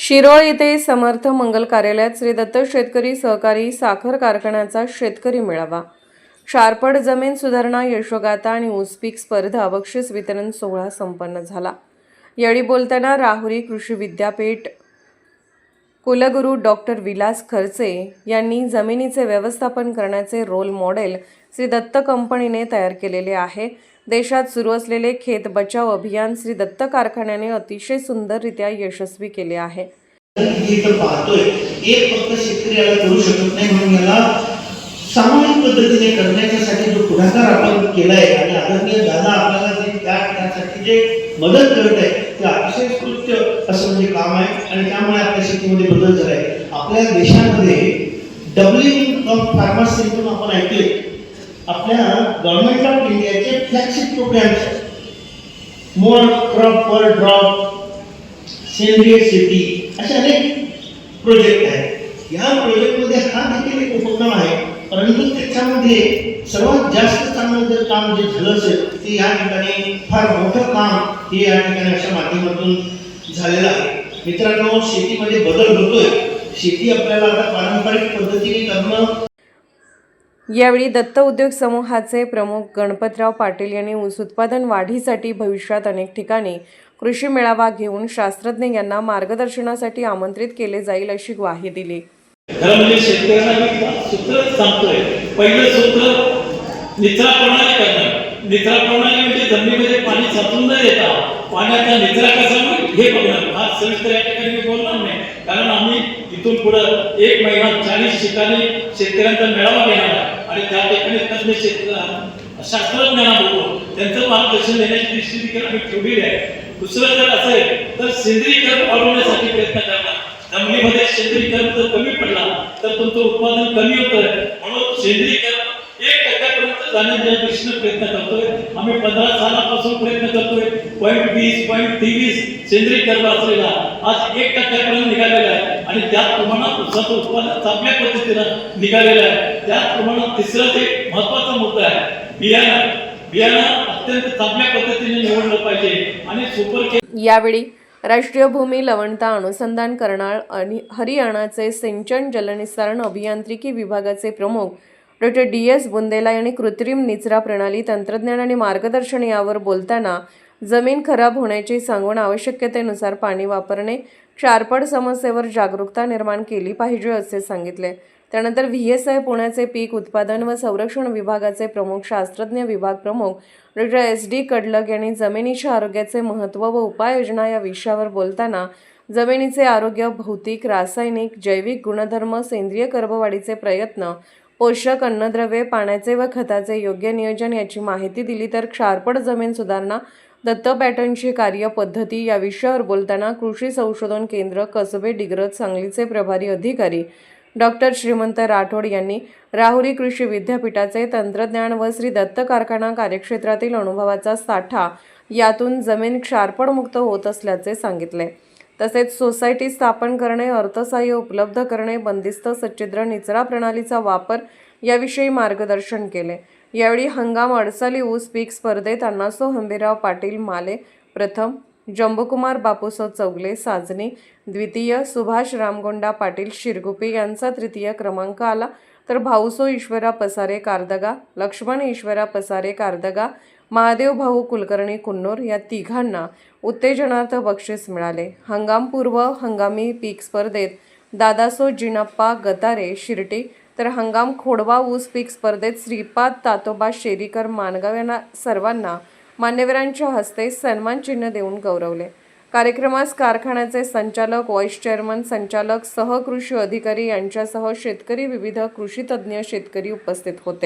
शिरोळ येथे समर्थ मंगल कार्यालयात श्री दत्त शेतकरी सहकारी साखर कारखान्याचा शेतकरी मेळावा, क्षारपड जमीन सुधारणा यशोगाथा आणि ऊसपीक स्पर्धा बक्षीस वितरण सोहळा संपन्न झाला। यावेळी बोलताना राहुरी कृषी विद्यापीठ कुलगुरू डॉक्टर विलास खर्चे यांनी जमिनीचे व्यवस्थापन करण्याचे रोल मॉडेल श्री दत्त कंपनीने तयार केलेले आहे। देशात सुरू असलेले खेत बचाव अभियान श्री दत्त कारखान्याने अतिशय सुंदररित्या यशस्वी केले आहे। पाहतोय एक फक्त शेतकऱ्याला करू शकत नाही, म्हणून याला सामूहिक पद्धतीने करण्यासाठी जो पुढाकार आपण केलाय आणि आदरणीय दादा आपल्याला जे त्यासाठी जे मदत करत आहे ते अतिशय कृत्य असं म्हणजे काम आहे। आणि त्यामुळे आपल्या शेतीमध्ये बदल झालाय। आपल्या देशामध्ये डबलिंग ऑफ फार्मर्स म्हणून आपण ऐकले, आपल्या गव्हर्नमेंट ऑफ इंडियाचे फ्लॅगशिप प्रोग्राम्स मोर क्रॉप पर ड्रॉप, सेंद्रिय शेती असे अनेक प्रोजेक्ट आहेत। या प्रोजेक्टमध्ये हा देखील एक उपक्रम आहे, परंतु त्याच्यामध्ये सर्वात जास्त चांगलं जर काम जे झालं असेल ते या ठिकाणी फार मोठं काम हे या ठिकाणी अशा माध्यमातून झालेलं आहे। मित्रांनो, शेतीमध्ये बदल होतोय। शेती आपल्याला आता पारंपरिक पद्धतीने करणं। यावेळी दत्त उद्योग समूहाचे प्रमुख गणपतराव पाटील यांनी ऊस उत्पादन वाढीसाठी भविष्यात अनेक ठिकाणी कृषी मेळावा घेऊन शास्त्रज्ञ यांना मार्गदर्शनासाठी आमंत्रित केले जाईल अशी ग्वाही दिली। खरं म्हणजे शेतकऱ्यांना मी सूत्र सांगतोय, पहिलं सूत्र निचरा प्रणाली करणं। निचरा प्रणाली म्हणजे जमिनीमध्ये पाणी साचून न देता पाण्याचा निचरा कसा होईल हे बघणं। हा सविस्तर या ठिकाणी मी बोलणार नाही, कारण आम्ही इथून पुढे एक महिना 40 ठिकाणी शेतकऱ्यांचा मेळावा घेणार आहे आणि त्या ठिकाणी तज्ञ शास्त्रज्ञांना बोलवून त्यांचं मार्गदर्शन देण्याची दृष्टी देखील आम्ही ठेवलेली आहे। दुसरं जर असेल तर सेंद्रीकरण वाढवण्यासाठी प्रयत्न करणार। जमिनीमध्ये सेंद्रीकरण जर कमी पडला तर तुमचं उत्पादन कमी होतं, म्हणून सेंद्रीकरण 1% जाण्याच्या दृष्टीने प्रयत्न करतोय। आम्ही 15 सालापासून प्रयत्न करतोय। 0.20 सेंद्रीकरण असलेला आज 1% निघालेला आहे आणि त्याचप्रमाणे ऊसाचं उत्पादन चांगल्या पद्धतीनं निघालेलं आहे। त्याचप्रमाणे तिसरा एक महत्त्वाचा मुद्दा आहे, बियाणं अत्यंत चांगल्या पद्धतीने निवडलं पाहिजे आणि सुपर। यावेळी राष्ट्रीय भूमी लवणता अनुसंधान करणाळ आणि हरियाणाचे सिंचन जलनिस्तारण अभियांत्रिकी विभागाचे प्रमुख डॉक्टर DS बुंदेला यांनी कृत्रिम निचरा प्रणाली तंत्रज्ञान आणि मार्गदर्शन यावर बोलताना जमीन खराब होण्याची सांगून आवश्यकतेनुसार पाणी वापरणे, क्षारपड समस्येवर जागरूकता निर्माण केली पाहिजे असे सांगितले। त्यानंतर VSI पुण्याचे पीक उत्पादन व संरक्षण विभागाचे प्रमुख शास्त्रज्ञ विभाग प्रमुख डॉक्टर SD कडलग यांनी जमिनीच्या आरोग्याचे महत्त्व व उपाययोजना या विषयावर बोलताना जमिनीचे आरोग्य, भौतिक, रासायनिक, जैविक गुणधर्म, सेंद्रिय कर्बवाढीचे प्रयत्न, पोषक अन्नद्रव्ये, पाण्याचे व खताचे योग्य नियोजन याची माहिती दिली। तर क्षारपड जमीन सुधारणा, दत्त पॅटर्नची कार्यपद्धती या विषयावर बोलताना कृषी संशोधन केंद्र कसबे डिग्रज सांगलीचे प्रभारी अधिकारी डॉक्टर श्रीमंत राठोड यांनी राहुरी कृषी विद्यापीठाचे तंत्रज्ञान व श्री दत्त कारखाना कार्यक्षेत्रातील अनुभवाचा साठा यातून जमीन क्षारपडमुक्त होत असल्याचे सांगितले। तसेच सोसायटी स्थापन करणे, अर्थसहाय्य उपलब्ध करणे, बंदिस्त सच्छिद्र निचरा प्रणालीचा वापर याविषयी मार्गदर्शन केले। यावेळी हंगाम अडसाली ऊस पीक स्पर्धेत अण्णासो हंबीरराव पाटील माले प्रथम, जंबुकुमार बापूसो चौगले साजनी द्वितीय, सुभाष रामगोंडा पाटील शिरगुपी यांचा तृतीय क्रमांक आला। तर भाऊसो ईश्वरा पसारे कारदगा, लक्ष्मण ईश्वरा पसारे कारदगा, महादेव भाऊ कुलकर्णी कुन्नूर या तिघांना उत्तेजनार्थ बक्षीस मिळाले। हंगामपूर्व हंगामी पीक स्पर्धेत दादासो जिनप्पा गतारे शिर्टी, तर हंगाम खोडवा ऊस पीक स्पर्धेत श्रीपाद तातोबा शेरीकर मानगाव यांना सर्वांना मान्यवरांच्या हस्ते सन्मान चिन्ह देऊन गौरवले। कार्यक्रमास कारखान्याचे संचालक, व्हाईस चेअरमन, संचालक, सहकृषी अधिकारी यांच्यासह शेतकरी, विविध कृषी तज्ज्ञ शेतकरी उपस्थित होते।